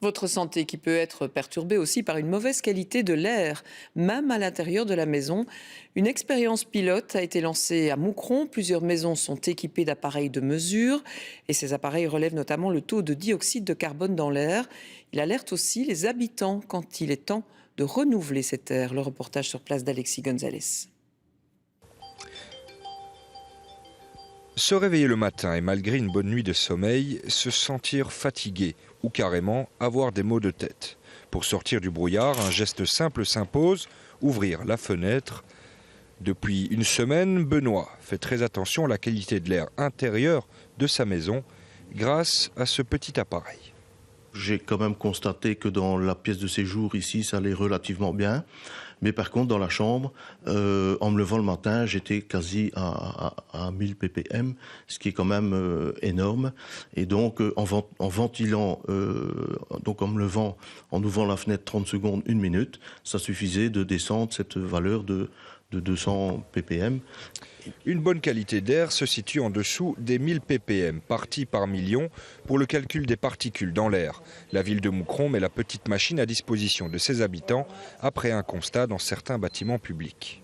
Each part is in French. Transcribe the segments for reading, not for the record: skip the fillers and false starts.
Votre santé qui peut être perturbée aussi par une mauvaise qualité de l'air, même à l'intérieur de la maison. Une expérience pilote a été lancée à Moucron. Plusieurs maisons sont équipées d'appareils de mesure et ces appareils relèvent notamment le taux de dioxyde de carbone dans l'air. Il alerte aussi les habitants quand il est temps de renouveler cet air. Le reportage sur place d'Alexis Gonzalez. Se réveiller le matin et malgré une bonne nuit de sommeil, se sentir fatigué ou carrément avoir des maux de tête. Pour sortir du brouillard, un geste simple s'impose, ouvrir la fenêtre. Depuis une semaine, Benoît fait très attention à la qualité de l'air intérieur de sa maison grâce à ce petit appareil. J'ai quand même constaté que dans la pièce de séjour ici, ça allait relativement bien. Mais par contre, dans la chambre, en me levant le matin, j'étais quasi à 1000 ppm, ce qui est quand même énorme. Et donc, en ventilant, donc en me levant, en ouvrant la fenêtre 30 secondes, 1 minute, ça suffisait de descendre cette valeur de 200 ppm. Une bonne qualité d'air se situe en dessous des 1000 ppm, parties par million, pour le calcul des particules dans l'air. La ville de Moucron met la petite machine à disposition de ses habitants après un constat dans certains bâtiments publics.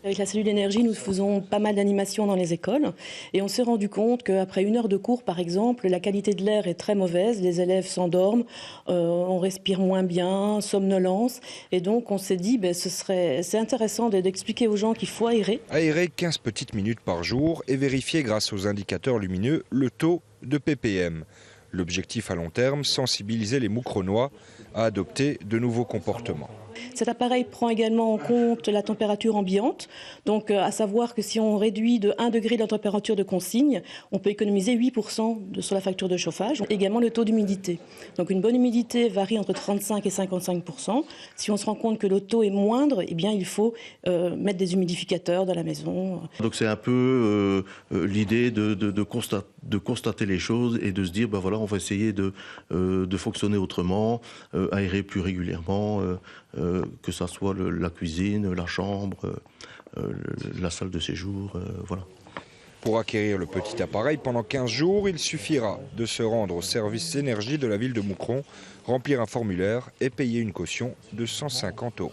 Avec la cellule énergie, nous faisons pas mal d'animations dans les écoles et on s'est rendu compte qu'après 1 heure de cours, par exemple, la qualité de l'air est très mauvaise, les élèves s'endorment, on respire moins bien, somnolence, et donc on s'est dit c'est intéressant d'expliquer aux gens qu'il faut aérer. Aérer 15 petites minutes par jour et vérifier grâce aux indicateurs lumineux le taux de ppm. L'objectif à long terme, sensibiliser les Moucronois à adopter de nouveaux comportements. Cet appareil prend également en compte la température ambiante, donc à savoir que si on réduit de 1 degré la température de consigne, on peut économiser 8% sur la facture de chauffage. Également le taux d'humidité. Donc une bonne humidité varie entre 35 et 55%. Si on se rend compte que le taux est moindre, eh bien il faut mettre des humidificateurs dans la maison. Donc c'est un peu l'idée de constater les choses et de se dire, ben voilà, on va essayer de fonctionner autrement, aérer plus régulièrement, que ça soit la cuisine, la chambre, la salle de séjour, voilà. Pour acquérir le petit appareil pendant 15 jours, il suffira de se rendre au service énergie de la ville de Moucron, remplir un formulaire et payer une caution de 150 €.